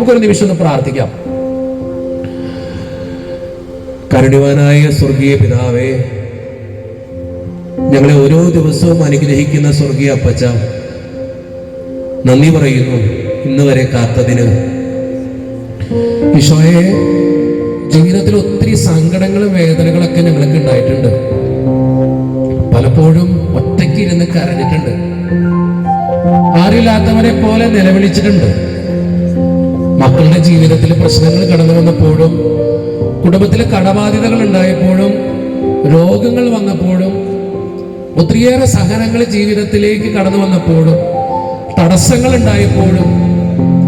നമുക്കൊരു നിമിഷം ഒന്ന് പ്രാർത്ഥിക്കാം. കാരുണ്യവാനായ സ്വർഗീയ പിതാവേ, ഞങ്ങളെ ഓരോ ദിവസവും അനുഗ്രഹിക്കുന്ന സ്വർഗീയ അപ്പച്ച, നന്ദി പറയുന്നു ഇന്ന് വരെ കാത്തതിന്. ഈശോയെ, ജീവിതത്തിൽ ഒത്തിരി സങ്കടങ്ങളും വേദനകളൊക്കെ ഞങ്ങൾക്ക് ഉണ്ടായിട്ടുണ്ട്. പലപ്പോഴും ഒറ്റയ്ക്ക് ഇരുന്ന് കരഞ്ഞിട്ടുണ്ട്, ആരില്ലാത്തവരെ പോലെ നിലവിളിച്ചിട്ടുണ്ട്. മക്കളുടെ ജീവിതത്തിൽ പ്രശ്നങ്ങൾ കടന്നു വന്നപ്പോഴും, കുടുംബത്തിലെ കടബാധ്യതകൾ ഉണ്ടായപ്പോഴും, രോഗങ്ങൾ വന്നപ്പോഴും, ഒത്തിരിയേറെ സഹനങ്ങൾ ജീവിതത്തിലേക്ക് കടന്നു വന്നപ്പോഴും, തടസ്സങ്ങൾ ഉണ്ടായപ്പോഴും,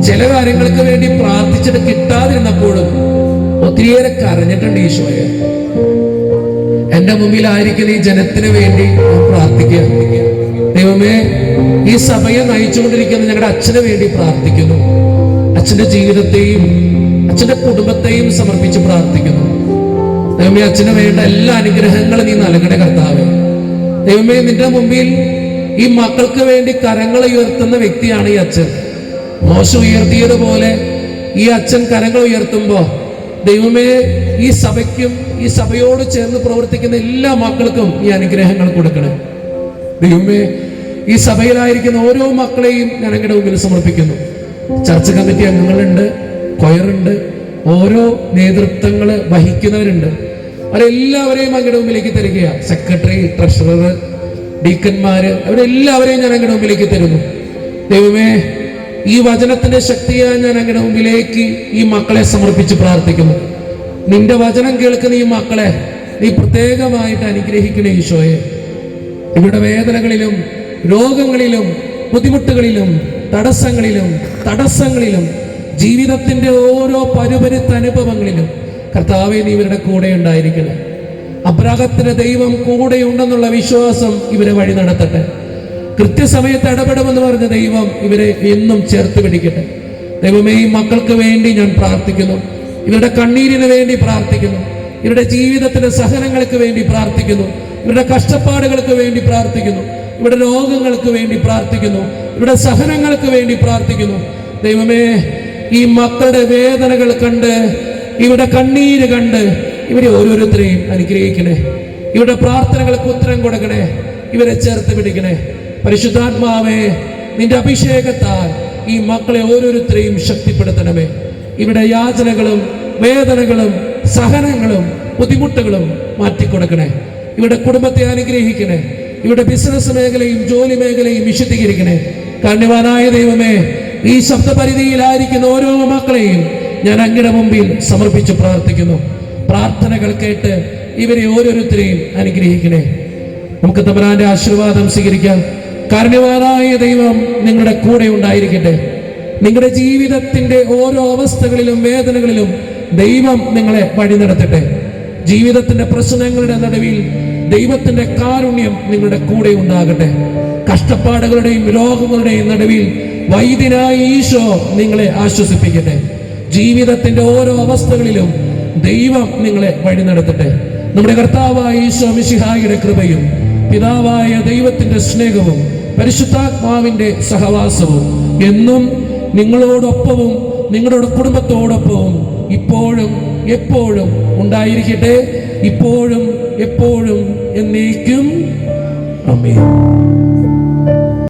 ചില കാര്യങ്ങൾക്ക് വേണ്ടി പ്രാർത്ഥിച്ചിട്ട് കിട്ടാതിരുന്നപ്പോഴും ഒത്തിരിയേറെ കരഞ്ഞിട്ടുണ്ട്. ഈശോയെ, എന്റെ മുമ്പിലായിരിക്കുന്ന ഈ ജനത്തിന് വേണ്ടി ഞാൻ പ്രാർത്ഥിക്കുക. ദൈവമേ, ഈ സഭയെ നയിച്ചുകൊണ്ടിരിക്കുന്ന ഞങ്ങളുടെ അച്ഛന് വേണ്ടി പ്രാർത്ഥിക്കുന്നു. അച്ഛന്റെ ജീവിതത്തെയും അച്ഛന്റെ കുടുംബത്തെയും സമർപ്പിച്ച് പ്രാർത്ഥിക്കുന്നു. ദൈവമേ, അച്ഛന് വേണ്ട എല്ലാ അനുഗ്രഹങ്ങളും നീ നൽകണേ കർത്താവേ. ദൈവമേ, നിന്റെ മുമ്പിൽ ഈ മക്കൾക്ക് വേണ്ടി കരങ്ങൾ ഉയർത്തുന്ന വ്യക്തിയാണ് ഈ അച്ഛൻ. മോശ ഉയർത്തിയതുപോലെ ഈ അച്ഛൻ കരങ്ങൾ ഉയർത്തുമ്പോ ദൈവമേ, ഈ സഭയ്ക്കും ഈ സഭയോട് ചേർന്ന് പ്രവർത്തിക്കുന്ന എല്ലാ മക്കൾക്കും ഈ അനുഗ്രഹങ്ങൾ കൊടുക്കണേ. ദൈവമേ, ഈ സഭയിലായിരിക്കുന്ന ഓരോ മക്കളെയും ഞാൻ അങ്ങയുടെ മുമ്പിൽ സമർപ്പിക്കുന്നു. ചർച്ച് കമ്മിറ്റി അംഗങ്ങളുണ്ട്, കൊയറുണ്ട്, ഓരോ നേതൃത്വങ്ങൾ വഹിക്കുന്നവരുണ്ട്. അവരെല്ലാവരെയും അങ്ങയുടെ മുമ്പിലേക്ക് തരികയാണ്. സെക്രട്ടറി, ട്രഷറർ, ഡീക്കന്മാര്, അവരെല്ലാവരെയും ഞാൻ അങ്ങയുടെ മുമ്പിലേക്ക് തരുന്നു. ദൈവമേ, ഈ വചനത്തിന്റെ ശക്തിയായി ഞാൻ അങ്ങയുടെ മുമ്പിലേക്ക് ഈ മക്കളെ സമർപ്പിച്ച് പ്രാർത്ഥിക്കുന്നു. നിന്റെ വചനം കേൾക്കുന്ന ഈ മക്കളെ നീ പ്രത്യേകമായിട്ട് അനുഗ്രഹിക്കണേ ഈശോയെ. ഇവിടെ വേദനകളിലും രോഗങ്ങളിലും ബുദ്ധിമുട്ടുകളിലും തടസ്സങ്ങളിലും ജീവിതത്തിന്റെ ഓരോ പരുപരുത്ത അനുഭവങ്ങളിലും കർത്താവേ, നീ ഇവരുടെ കൂടെ ഉണ്ടായിരിക്കണം. അബ്രാഹത്തിന്റെ ദൈവം കൂടെ ഉണ്ടെന്നുള്ള വിശ്വാസം ഇവരെ വഴി നടത്തട്ടെ. കൃത്യസമയത്ത് ഇടപെടുമെന്ന് പറഞ്ഞ ദൈവം ഇവരെ എന്നും ചേർത്ത് പിടിക്കട്ടെ. ദൈവമേ, ഈ മക്കൾക്ക് വേണ്ടി ഞാൻ പ്രാർത്ഥിക്കുന്നു. ഇവരുടെ കണ്ണീരിന് വേണ്ടി പ്രാർത്ഥിക്കുന്നു. ഇവരുടെ ജീവിതത്തിലെ സഹനങ്ങൾക്ക് വേണ്ടി പ്രാർത്ഥിക്കുന്നു. ഇവരുടെ കഷ്ടപ്പാടുകൾക്ക് വേണ്ടി പ്രാർത്ഥിക്കുന്നു. ഇവരുടെ രോഗങ്ങൾക്ക് വേണ്ടി പ്രാർത്ഥിക്കുന്നു. ഇവരുടെ സഹനങ്ങൾക്ക് വേണ്ടി പ്രാർത്ഥിക്കുന്നു. ദൈവമേ, ഈ മക്കളുടെ വേദനകൾ കണ്ട്, ഇവരുടെ കണ്ണീര് കണ്ട് ഇവരെ ഓരോരുത്തരെയും അനുഗ്രഹിക്കണേ. ഇവരുടെ പ്രാർത്ഥനകൾക്ക് ഉത്തരം കൊടുക്കണേ. ഇവരെ ചേർത്ത് പിടിക്കണേ. പരിശുദ്ധാത്മാവേ, നിന്റെ അഭിഷേകത്താൽ ഈ മക്കളെ ഓരോരുത്തരെയും ശക്തിപ്പെടുത്തണമേ. ഇവിടെ യാചനകളും വേദനകളും സഹനങ്ങളും ബുദ്ധിമുട്ടുകളും മാറ്റിക്കൊടുക്കണേ. ഇവിടെ കുടുംബത്തെ അനുഗ്രഹിക്കണേ. ഇവിടെ ബിസിനസ് മേഖലയും ജോലി മേഖലയും വിശുദ്ധീകരിക്കണേ. കാരുണ്യവാനായ ദൈവമേ, ഈ ശബ്ദപരിധിയിലായിരിക്കുന്ന ഓരോ മക്കളെയും ഞാൻ അങ്ങയുടെ മുമ്പിൽ സമർപ്പിച്ച് പ്രാർത്ഥിക്കുന്നു. പ്രാർത്ഥനകൾ കേട്ട് ഇവരെ ഓരോരുത്തരെയും അനുഗ്രഹിക്കണേ. നമുക്ക് തമ്പുരാന്റെ ആശീർവാദം സ്വീകരിക്കാം. കാരുണ്യവാനായ ദൈവം നിങ്ങളുടെ കൂടെ ഉണ്ടായിരിക്കട്ടെ. നിങ്ങളുടെ ജീവിതത്തിന്റെ ഓരോ അവസ്ഥകളിലും വേദനകളിലും ദൈവം നിങ്ങളെ വഴി നടത്തട്ടെ. ജീവിതത്തിന്റെ പ്രശ്നങ്ങളുടെ നടുവിൽ ദൈവത്തിന്റെ കാരുണ്യം നിങ്ങളുടെ കൂടെ ഉണ്ടാകട്ടെ. കഷ്ടപ്പാടുകളുടെയും രോഗങ്ങളുടെയും നടുവിൽ വൈദ്യനായ ഈശോ നിങ്ങളെ ആശ്വസിപ്പിക്കട്ടെ. ജീവിതത്തിന്റെ ഓരോ അവസ്ഥകളിലും ദൈവം നിങ്ങളെ വഴി നടത്തട്ടെ. നമ്മുടെ കർത്താവായ ഈശോ മിശിഹായുടെ കൃപയും പിതാവായ ദൈവത്തിന്റെ സ്നേഹവും പരിശുദ്ധാത്മാവിന്റെ സഹവാസവും എന്നും നിങ്ങളോടൊപ്പവും നിങ്ങളുടെ കുടുംബത്തോടൊപ്പവും ഇപ്പോഴും എപ്പോഴും ഉണ്ടായിരിക്കട്ടെ. ഇപ്പോഴും എപ്പോഴും എന്നേക്കും. ആമേൻ.